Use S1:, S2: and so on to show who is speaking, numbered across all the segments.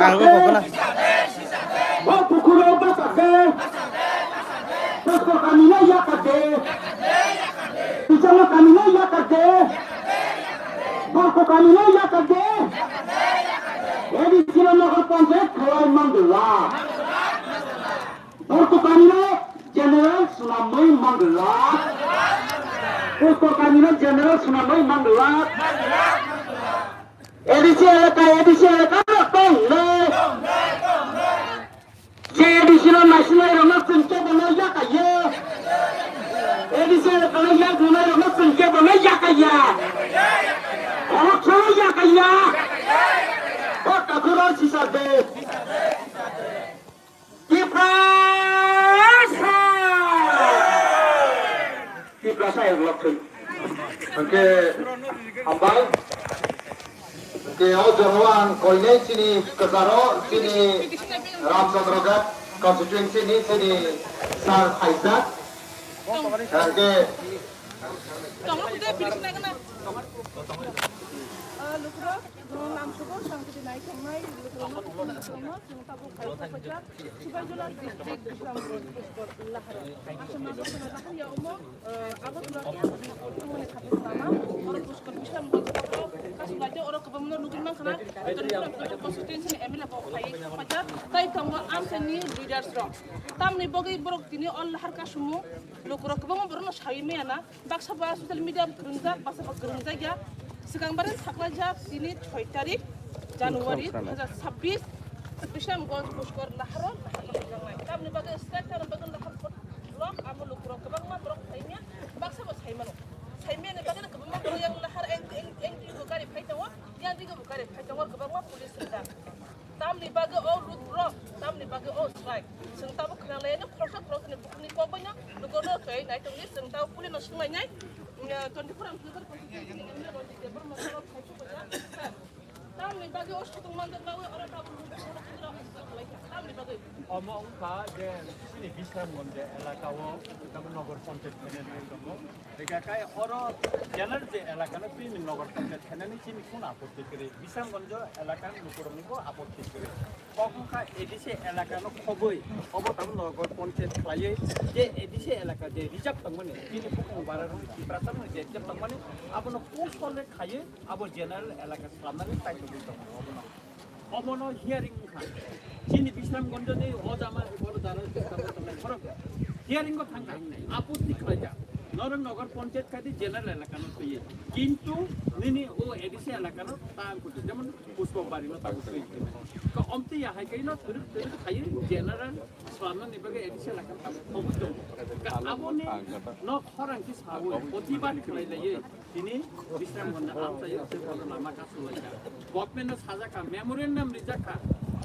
S1: কাগজ কখনো
S2: ও পুকুরে বাঁচাবে তোর কামিনা ইয়া কাটে পিছনে কামিনা ইয়া কাটে বড় কামিনা ইয়া কাটে এদি ছিল নগর পঞ্চায়েত খেলার মন্ডলা বড় কামিনা জেনারেল সুনামই মন্ডলা কামিনা জেনারেল সুনামই মন্ডলা এডিসি এলাকা কংলে যে এডিসি ন্যাশনাল রমা সংখ্যা বলে ইয়াকাইয়ে এডিসি এলাকা ইয়া গুনা রমা সংখ্যা বলে ইয়াকাইয়া আর ছোট ইয়াকাইয়া ও কাকুরা হিসাবে কি প্রাসা এর লক্ষণ
S3: oke ambal ke o jongwan koine sini kesaro sini Ramchandra constituency ni sini sar Haizat oke
S4: लुकुरा नाम सुबो सांगति नाय थांनाय लुकुरा जों ताबो खायफा सुबायजला डिस्ट्रिक्ट इस्लामपुर लाहार आसाम आसाम दाखिया उमो आबो दुलाके तमने खाते सामा और पुष्कर इस्लामपुर कासुलाते और कबमनो लुकुरमान खाना कन्स्टिट्युएन्सी एमएलए बखाय फाजा ताइ थांबो आमसेनि लिडार्स र तामनि बगै बरक दिनि अल लाहार कासुमु लुकुरा कबम बरनो सायमेयाना बाक्साबा ससियेल मिडिया ग्रुंजा बासाबा ग्रुंजा गया सिगांबारे साखलाजा दिनै 6 तारिख जानुवारि 2026 बिशामगंज पुष्कर लाहार तामनि बागै स्टेटार बागै लाहार ब्लक आमो लुकुरा गोबां ब्लक थाइनिया बाक्साबा सायमेयानि बागै गोबां ब्लक yang लाहार एंटिगो गारि फाइताव यां दिगो गारि फाइताव गोबां पुलिस दा तामनि बागै औ लुकुरा तामनि बागै औ स्ट्राइक जों ताबो खोनालायनो खरसा खरसनि बुकनि कबायनो लुकुरा खै नायतंनि जों Tabo police संलायनाय 24 hours later Tamni bagi oshtung mandat bawe orang tahu
S5: Omong ka je sini bisa monde elakawo kamu nogor konten kene ngomo dega kai oro janar je elakana pin nogor konten kene ni sini kun apoti kere bisa monjo elakan nukuroni ko apoti kere kokon ka edise elakano khoboi obo tamu nogor konten khlaye je edise elaka je reserve tangmane sini kokon barar pratam je reserve tangmane abono kusole khaye abo general elaka samane tai to obono obono hearing kha sini Bisramgonjo ni Ojama boro dara tamai khorok hearing ko thanga apoti khlaja নরম নগর panchayat khadi general এলাকানো কইয়ে কিন্তু নিনি ও ADC এলাকানো তাম কইতে যেমন পুষ্পবাড়ি না তাগু কইতে তো অমতি ইয়া high কইনো তুরু খাই general সামনে নিবগে এডিসি এলাকানো তাম কবুত আবনি ন খরাংকি সাবো প্রতিবার খলাইলাইয়ে তিনি বিশ্রামগঞ্জ আমসাইয়ে সেফল নামা কাসুলাইয়া গভর্নমেন্ট সাজাকা মেমোরেন্ডাম রিজাকা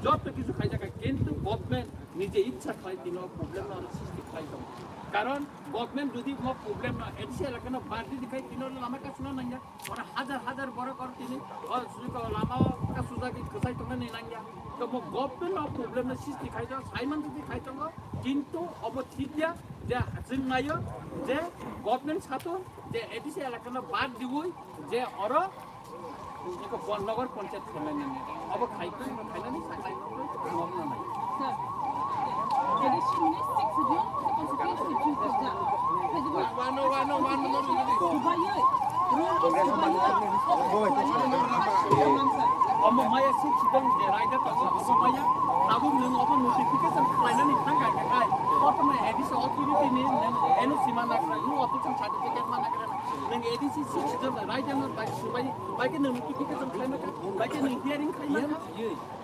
S5: যত কিছু খাইজাকা কিন্তু গভর্নমেন্ট নিজে ইচ্ছা খাই দিন প্রবলেম না সৃষ্টি খাই দাও কারণ গভর্নমেন্ট যদি কোনো প্রবলেম না এডিসি এলাকানো বাড়তি দেখাই তিনর লামা কাসুনা নাইয়া ওরা হাজার বড় কর তিনি সুযোগ লামা কাসুজাকি কসাই তোমরা নেই নাইয়া তো মো গভর্নমেন্ট অফ প্রবলেম না সৃষ্টি খাই দাও সাইমান যদি খাই দাও কিন্তু অবঠিতিয়া যে जों नायो যে গভর্নমেন্ট ছাতো যে এডিসি এলাকানো বাদ দিবই যে অর एक नगर पंचायत खेलाने अब खाइको खाइलानी साइलाइन नम्न नै
S4: सर एडिसन 6 जुन कन्स्टिट्युएन्सी जुन
S5: अब माया सिक्सिदं जे राइडर समया अब नों अब नोटिफिकेसन खाइलानी थांगा काय प्रथम एडिसन अथॉरिटी नि एनु सीमा नाग्रा नु अफिसियल सर्टिफिकेट मा नाग्रा नों एडिसी सिक्सिदं राइडर बाइ सुबाइ बाइके नोटिफिकेसन खाइमा बाइके नों हियरिं खाइमा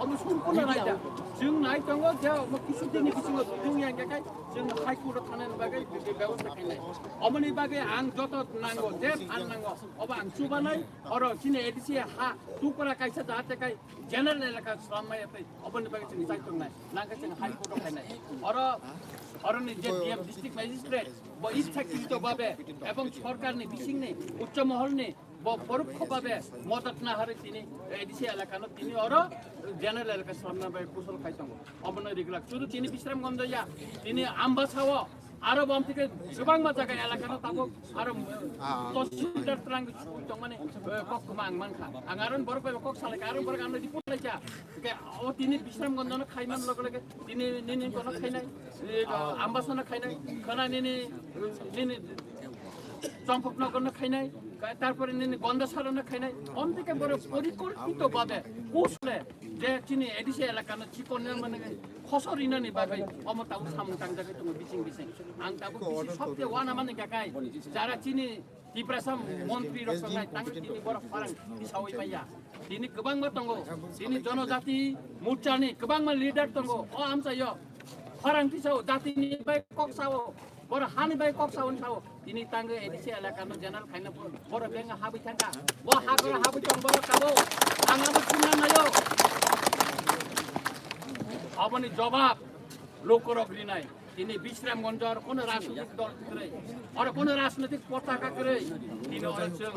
S5: अब सम्पूर्ण राइडर जों नाय दङ जे किसु दिनि किसु जों यां गाय जों हाइ कोर्ट थानानि बागै व्यवस्था खाइनाय अमनि बागै आं जत नांगौ जे फान नांगौ अब आं सुबानाय अर किने एडिसी हा टुकरा काइसा जाते काइ जनरल एलाका समय यातै अबनि बागै जों जाय दंनाय नांगा जों हाइ कोर्ट खाइनाय अर नि जे डिएम डिस्ट्रिक्ट म्याजिस्ट्रेट ब इच्छाकृत भाबे एवं सरकारनि बिसिंनि उच्च महलनि পরোক্ষভাবে মদত না হারে তিনি এডিসি এলাকানো তিনি অর জেনারেল এলাকা সামনে কুশল খাইতাম অবনয় রেগুলার শুধু তিনি বিশ্রামগঞ্জ ইয়া তিনি আমবাসাও Aro bom tiga subang macam kaya elakana tapo aro toshidar terang tong mana kok kemang manka. Angaran baru pe kok salah aron baru kami di pula aja. Kayak oh tini bisram gondona khaiman logo lagi tini kono khainai ambasana khainai kana nini চম্পক নগর খাই তারপরে গন্ধ সারানো খাই নাই অন্তিকে বড় পরিকল্পিত ভাবে কুসলে যে চিনি এডিসি এলাকা চিকনের মানে খসরিনানি ভাবে অমতাও সামুটাং জায়গায় তুমি বিচিং বিচিং আং তাবো সবচেয়ে ওয়ানা মানে গাকাই যারা চিনি টিপ্রাসাম মন্ত্রী রকমাই তাং চিনি বড় ফারাং বিসাওই পাইয়া দিনি गोबां दंगो दिनै जनजाति मोर्चानि गोबां लिडार दंगो अ आमचायो फारांथि साव जातिनि बाय कक साव बर हानि बाय कक सावन साव दिनै तांगो एडिसि एलाकानो जेनारेल खायना बर बेंगा हाबै थांगा व हागर हाबै दं बर काबो आंगाबो सुना नायो अबनि जवाब लोकरगरि नाय दिनै विश्रामगन्जर कोनो राजनीतिक दल करे अरे कोनो राजनीतिक पताका करे दिनै अरजों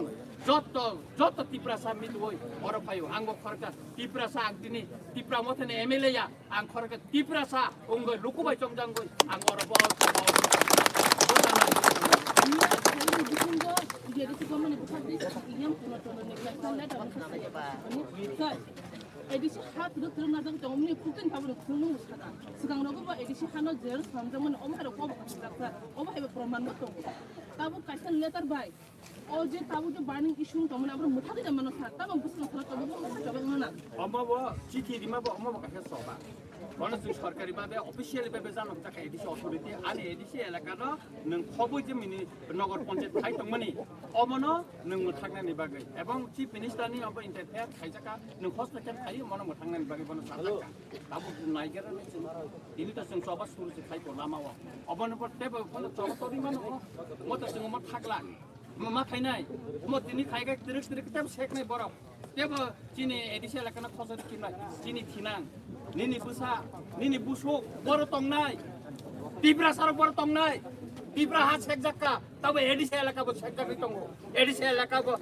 S5: যত টিপ্রাসা মিল হই অর পাইও আঙ্গ খরকা টিপ্রাসা আং দিনি টিপ্রা মথনে এমএলএ या আং খরকা টিপ্রাসা অঙ্গ লুকুবাই চংজাং গই আং or ball
S4: jadi si komen itu tadi yang punya contoh negara saya dalam saya pak. Edisi hat itu terus nadang jauh ni bukan kamu terus kata. Sekarang aku buat edisi hana jelas samjaman om ada kau bukan kata. Om ada perman betul. Kamu kasih letter by. Oh je kamu je burning issue kamu nak bermutat di mana saat. Kamu bukan salah kamu bukan coba mana.
S5: Amma bawa চিঠি দিমা বাবা amma বাবা কাছে সবা গণতন্ত্র সরকারি ভাবে officially ভাবে জানো তাকে এডিসি অথরিটি আনি এডিসি এলাকার নং খবর যে মিনি নগর পঞ্চায়েত খাই তংমানি অমন নং থাকনানি বাগै এবং চিফ মিনিস্টারনি অব ইন্টারফেয়ার খাইজাকা নং হস্তক্ষেপ খাই মন থাকনানি বাগै বন সালাকা তাবু নাইগেরা ini ta sing sobat suruh kai ko lama wa obon por tebe kon sobat tori man mo ta sing mo thakla ma khai nai mo tini khai ga tirik tirik tab sek nai boro tebe chini edisi elakana khosor kinai chini thinang nini busa nini buso boro tong nai tibra sar boro tong nai tibra ha sek jakka tabe edisi elaka bo sek jakka tong edisi elaka bo